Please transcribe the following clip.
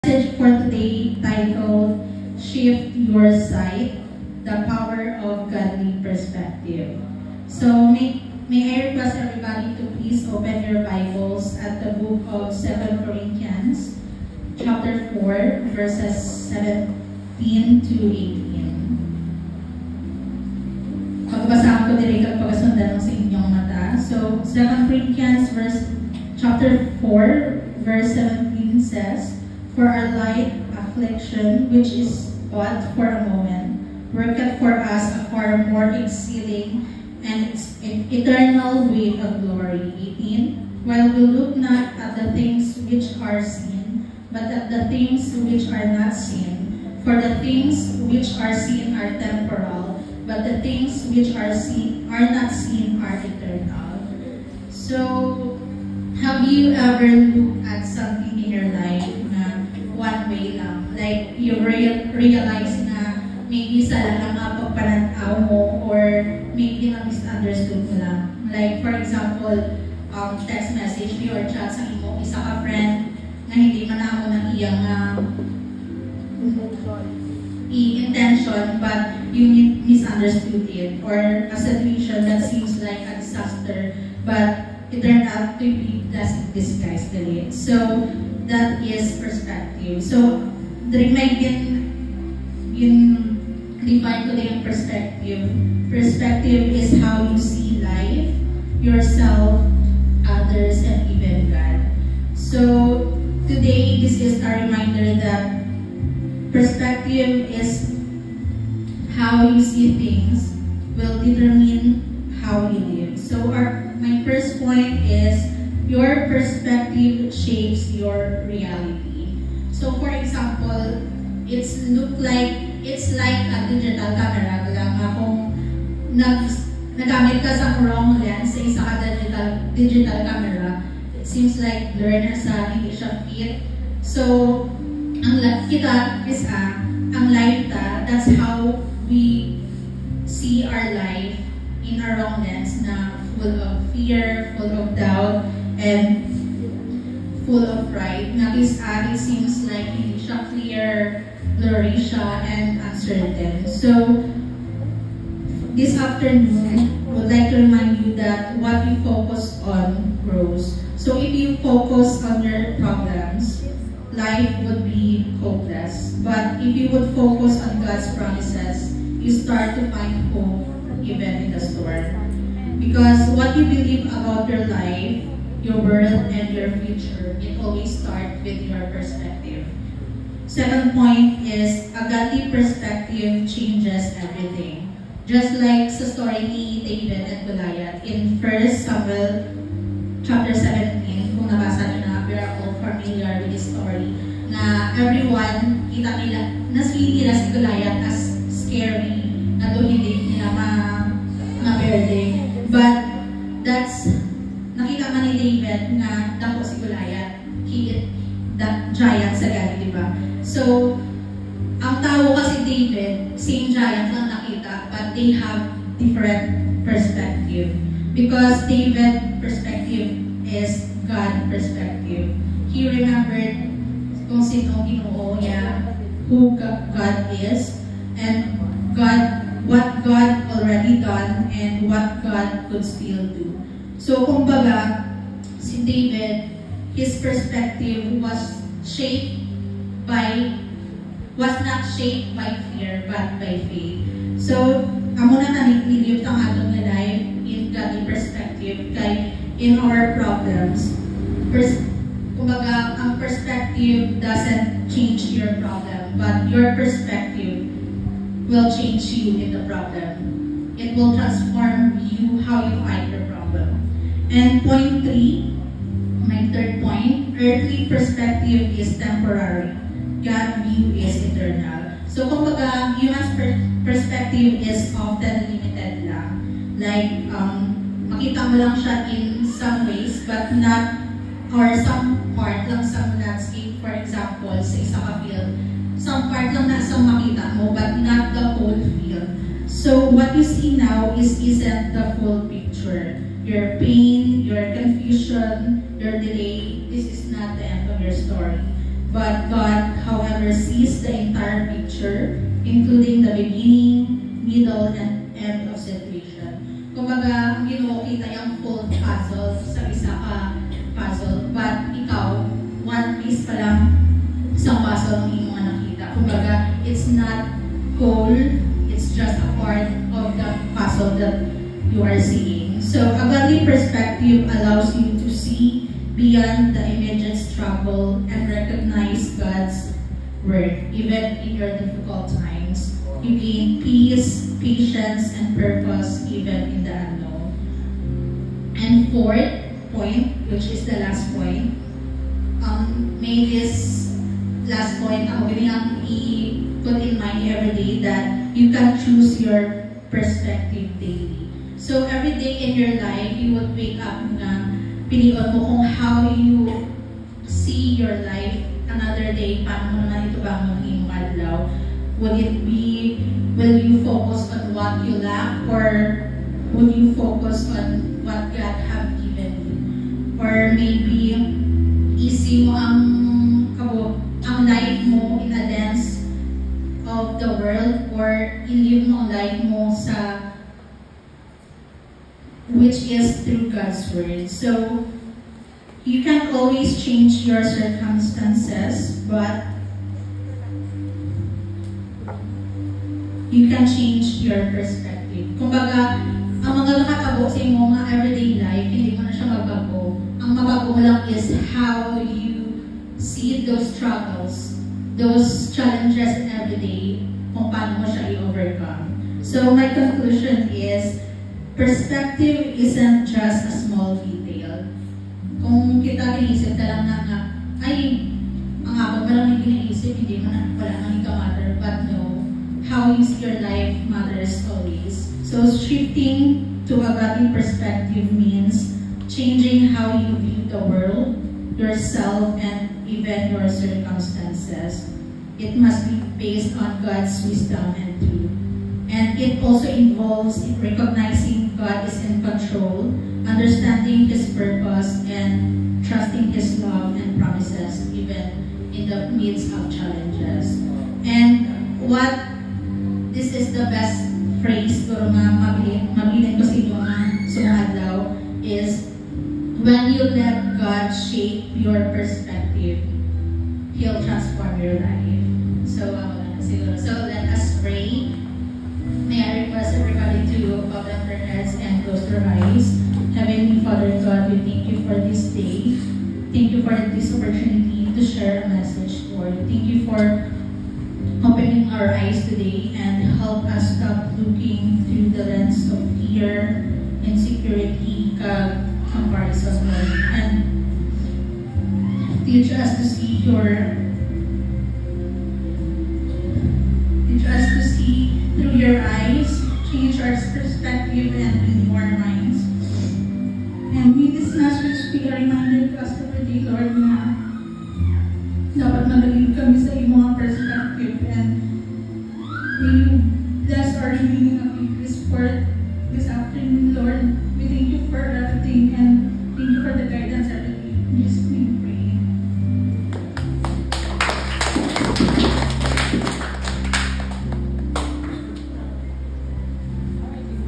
Message for today titled Shift Your Sight, the Power of Godly Perspective. So may I request everybody to please open your Bibles at the book of 2 Corinthians chapter 4 verses 17 to 18. Pagbasahan ko direct at pagasundan sa inyong mata. So 2 Corinthians chapter 4 verse 17 says, "For our light affliction, which is but for a moment, worketh for us a far more exceeding and eternal weight of glory." 18. "While we look not at the things which are seen, but at the things which are not seen. For the things which are seen are temporal, but the things which are not seen are eternal." So, have you ever looked at something in your life na one way lang? Like, you realize na maybe sa lang pagpananaw mo or maybe na-misunderstood mo lang. Like, for example, text message me or chat sa imo, isa ka friend na hindi man ako ng iyang intention, but you misunderstood it. Or a situation that seems like a disaster, but it turned out to be blessing disguise. So that is perspective. So may define ko yung perspective. Perspective is how you see life, yourself, others, and even God. So today, this is a reminder that perspective is how you see things will determine how you live. So my first point is your perspective shapes your reality. So for example, it's like a digital camera. Kung nagamit ka sa wrong lens sa isa ka digital camera, it seems like blur na sa hindi siya fit. So ang kita is ang life that's how we see our life in a wrong lens na full of fear, full of doubt, and full of pride. It seems like hindi siya clear, blurry siya, and uncertain. So this afternoon, I would like to remind you that what you focus on grows. So if you focus on your problems, life would be hopeless. But if you would focus on God's promises, you start to find hope even in the storm. Because what you believe about your life, your world, and your future, it always starts with your perspective. Second point is, a godly perspective changes everything. Just like sa story ni David and Goliath in 1 Samuel chapter 17, kung nabasa niyo na, we are all familiar with this story, na everyone, kita nila, nasili nila si Goliath as scary, na doon hindi nila ma-berde. But nakita man ni David na dako si Goliath, that giant sa Goliath, diba? So, ang tao kasi David, same giant lang nakita, but they have different perspective. Because David's perspective is God's perspective. He remembered kung sino Ginoo niya, who God is, and what God already done, and what God could still do. So, kumbaga, si David, his perspective was not shaped by fear, but by faith. So, amo na nalilift ang atong life in godly perspective, kay in our problems. Kumbaga, ang perspective doesn't change your problem, but your perspective will change you in the problem. It will transform you how you fight your problem. And point 3, my third point, earthly perspective is temporary. God's view is eternal. So kumbaga, human perspective is often limited lang. Like, makita mo lang siya in some ways, but not, or some part lang sa landscape, for example, sa isa ka field. Some part lang na isang makita mo, but not the whole field. So what you see now isn't the full picture. Your pain, your confusion, your delay, this is not the end of your story. But God, however, sees the entire picture, including the beginning, middle, and end of situation. Kumbaga, ang Ginoo kita yung full puzzle sa isa ka puzzle, but ikaw, one piece pa lang sa puzzle ang imo nakita. Kumbaga, it's not whole, it's just a part of the puzzle that you are seeing. So, a godly perspective allows you to see beyond the immediate struggle and recognize God's work, even in your difficult times. You gain peace, patience, and purpose, even in the unknown. And fourth point, which is the last point, may this last point, ako ganyan i-put in mind every day that you can choose your perspective daily. So every day in your life, you would wake up na piliin mo kung how you see your life another day, paano mo naman ito ba ang iyong adlaw. Will you focus on what you lack, or would you focus on what God have given you? Or maybe isi mo ang life mo in a lens of the world, or i-live mo ang life mo sa which is through God's word. So you can't always change your circumstances, but you can change your perspective. Kumbaga, ang mga nakatabo sa imo mga everyday life, hindi mo na siya magbago. Ang mabago mo lang is how you see those struggles, those challenges in everyday, kung paano mo siya i-overcome. So my conclusion is, perspective isn't just a small detail. Kung kita iniisip ka lang na ay, ang abang ba lang yung iniisip, hindi mo na, wala nang ito matter, but no, how you see your life matters always. So shifting to a godly perspective means changing how you view the world, yourself, and even your circumstances. It must be based on God's wisdom and truth. And it also involves recognizing God is in control, understanding His purpose, and trusting His love and promises even in the midst of challenges. And this is the best phrase ko nga mabilin ko sa inyo nga sumadlaw is, when you let God shape your perspective, He'll transform your life. So let us pray. May I request everybody to bow down their heads and close their eyes. Heavenly Father God, we thank you for this day. Thank you for this opportunity to share a message, Lord. Thank you for opening our eyes today and help us stop looking through the lens of fear, insecurity, comparison, Lord. And teach us to see through your eyes, change our perspective and renew our minds. And may this message be a reminder to us every day, Lord, na dapat magaling kami sa iyong perspective and